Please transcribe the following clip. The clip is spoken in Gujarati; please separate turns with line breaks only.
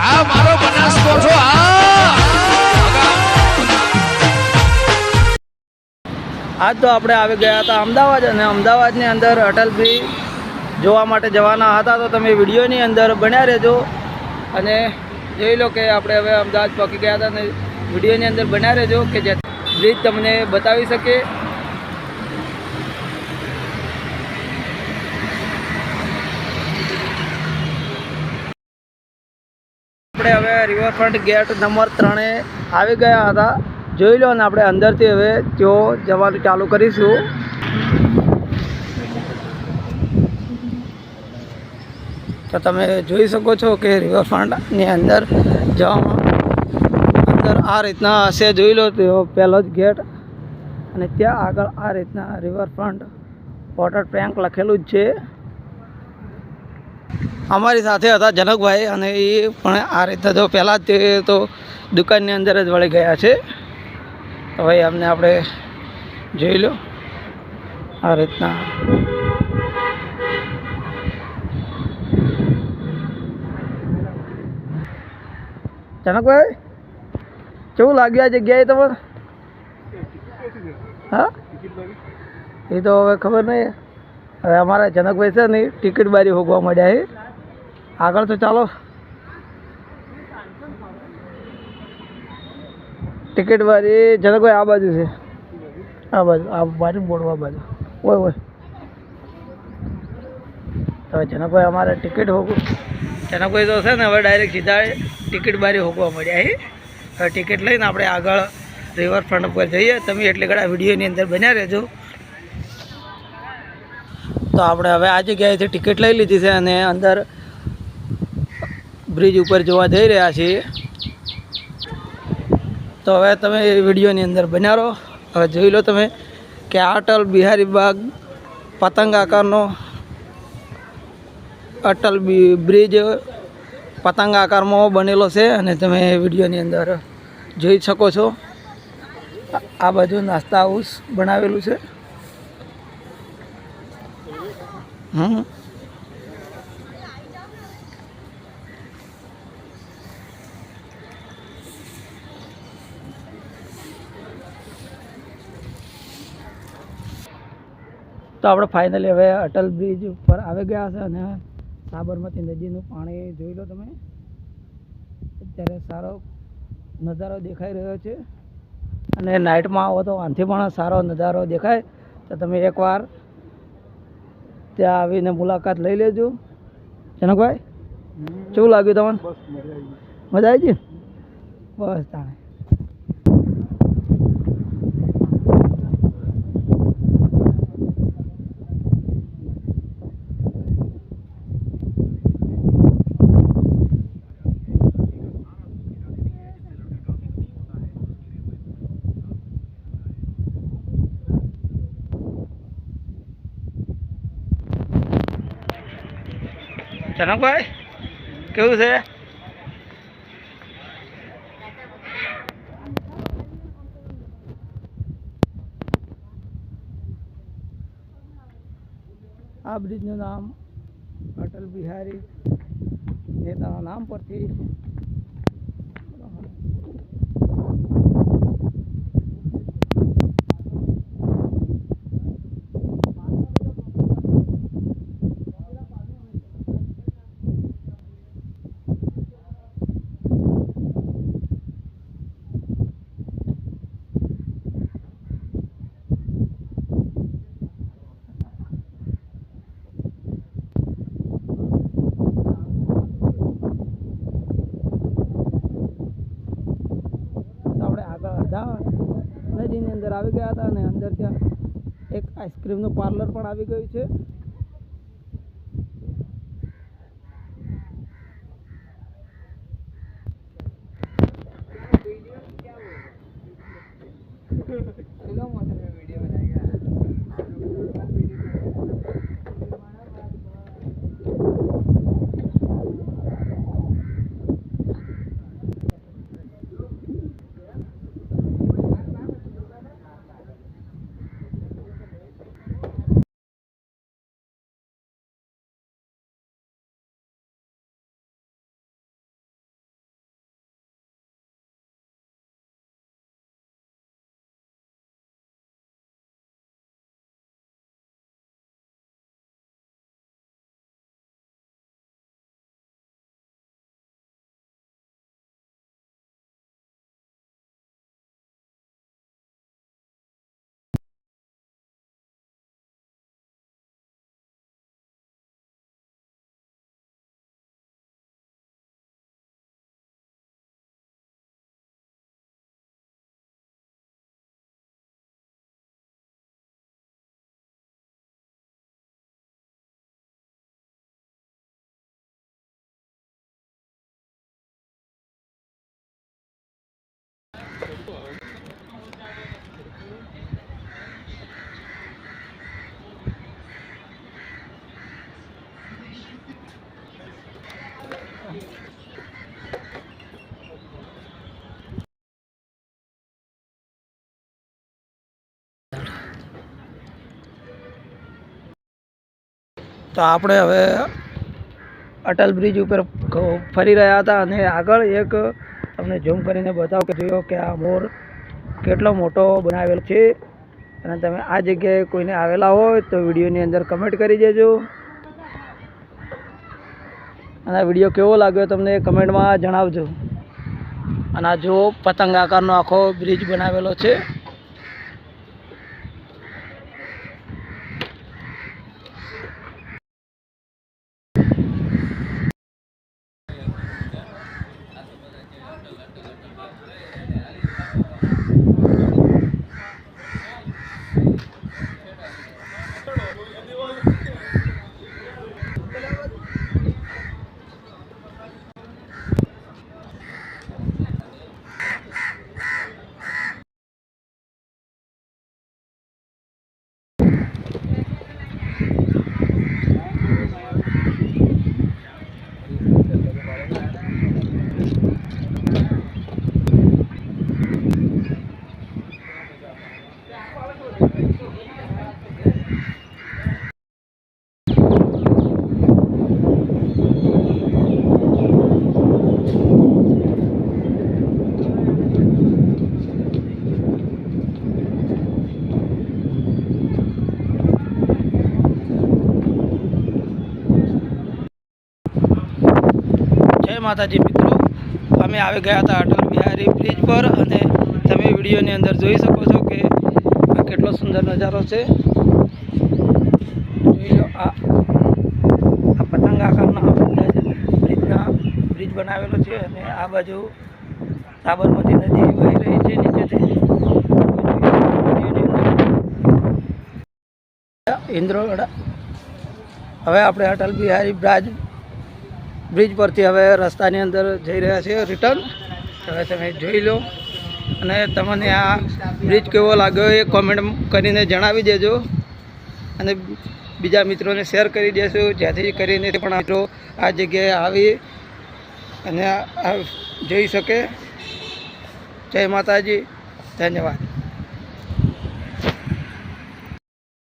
આ મારો બનાસકોઠો
આજ તો આપણે આવી ગયા હતા અમદાવાદ અને અમદાવાદની અંદર અટલ બ્રિજ જોવા માટે જવાના હતા, તો તમે વિડીયોની અંદર બન્યા રહેજો અને જોઈ લો કે આપણે હવે અમદાવાદ પહોંચી ગયા હતા અને વિડીયોની અંદર બન્યા રહેજો કે જે બ્રિજ તમને બતાવી શકે. આપણે હવે રિવરફ્રન્ટ ગેટ નંબર 3 આવી ગયા હતા, જોઈ લો. અને આપણે અંદરથી હવે ત્યાં જવાનું ચાલુ કરીશું. તો તમે જોઈ શકો છો કે રિવરફ્રન્ટની અંદર જવામાં અંદર આ રીતના હશે, જોઈ લો. તો પહેલો જ ગેટ અને ત્યાં આગળ આ રીતના રિવરફ્રન્ટ વોટર ટેન્ક લખેલું જ છે. અમારી સાથે હતા જનકભાઈ અને એ પણ આ રીતે તો પહેલાં જ તે તો દુકાનની અંદર જ વળી ગયા છે. તો ભાઈ અમને આપણે જોઈ લો આ રીતના. જનકભાઈ કેવું લાગ્યું આ જગ્યાએ તમારે? હા, એ તો હવે ખબર નહીં. હવે અમારા જનકભાઈ છે ને ટિકિટ બારી હોગવા માંડ્યા છે. આગળ તો ચાલો ટિકિટ બારી જનકભાઈ આ બાજુ છે, આ બાજુ આ બાજુ બોર્ડવા બાજુ હોય હોય. હવે જનકભાઈ અમારે ટિકિટ હોગું જનકભાઈ તો છે ને હવે ડાયરેક્ટ સીધા ટિકિટ બારી હોગવા માંડ્યા છે. હવે ટિકિટ લઈને આપણે આગળ રિવરફ્રન્ટ ઉપર જઈએ. તમે એટલે ઘણા વિડીયોની અંદર બન્યા રહેજો. તો આપણે હવે આ જગ્યાએથી ટિકિટ લઈ લીધી છે અને અંદર બ્રિજ ઉપર જોવા જઈ રહ્યા છીએ. તો હવે તમે વિડીયોની અંદર બન્યા રહો. હવે જોઈ લો તમે કે અટલ બિહારી બાગ પતંગ આકારનો અટલ બ્રિજ પતંગ આકારમાં બનેલો છે અને તમે વિડીયોની અંદર જોઈ શકો છો. આ બાજુ નાસ્તા હાઉસ બનાવેલું છે. તો આપણે ફાઇનલી હવે અટલ બ્રિજ ઉપર આવી ગયા છે અને સાબરમતી નદીનું પાણી જોઈ લો તમે. અત્યારે સારો નજારો દેખાઈ રહ્યો છે અને નાઇટમાં આવો તો આનાથી પણ સારો નજારો દેખાય. તો તમે એકવાર ત્યાં આવીને મુલાકાત લઈ લેજો. જનકભાઈ કેવું લાગ્યું તમને? મજા આવી ગઈ? બસ તાણે. જનકભાઈ કેવું છે? આ બ્રિજનું નામ અટલ બિહારી નેતાના નામ પરથી નદીની અંદર આવી ગયા હતા અને અંદર ત્યાં એક આઈસ્ક્રીમનું પાર્લર પણ આવી ગયું છે. તો આપણે હવે અટલ બ્રિજ ઉપર ફરી રહ્યા હતા અને આગળ એક તમને ઝૂમ કરીને બતાવો કે જોયો કે આ મોર કેટલો મોટો બનાવેલો છે. અને તમે આ જગ્યાએ કોઈને આવેલા હોય તો વિડીયોની અંદર કમેન્ટ કરી દેજો. અને આ વિડીયો કેવો લાગ્યો તમને કમેન્ટમાં જણાવજો. અને આ જો પતંગ આકારનો આખો બ્રિજ બનાવેલો છે. જય માતાજી મિત્રો, અમે આવી ગયા હતા અટલ બિહારી બ્રિજ પર અને તમે વિડીયોની અંદર જોઈ શકો છો કે આ કેટલો સુંદર નજારો છે. જોઈ લો, આ પતંગ આકારના બ્રિજ બનાવેલો છે અને આ બાજુ સાબરમતી નદી વહી રહી છે નીચેથી. ઇન્દ્રોડા હવે આપણે અટલ બિહારી બ્રિજ પરથી હવે રસ્તાની અંદર જઈ રહ્યા છીએ રિટર્ન. હવે તમે જોઈ લો અને તમને આ બ્રિજ કેવો લાગ્યો એ કોમેન્ટ કરીને જણાવી દેજો અને બીજા મિત્રોને શેર કરી દેજો જેથી કરીને પણ મિત્રો આ જગ્યાએ આવી અને જોઈ શકે. જય માતાજી, ધન્યવાદ.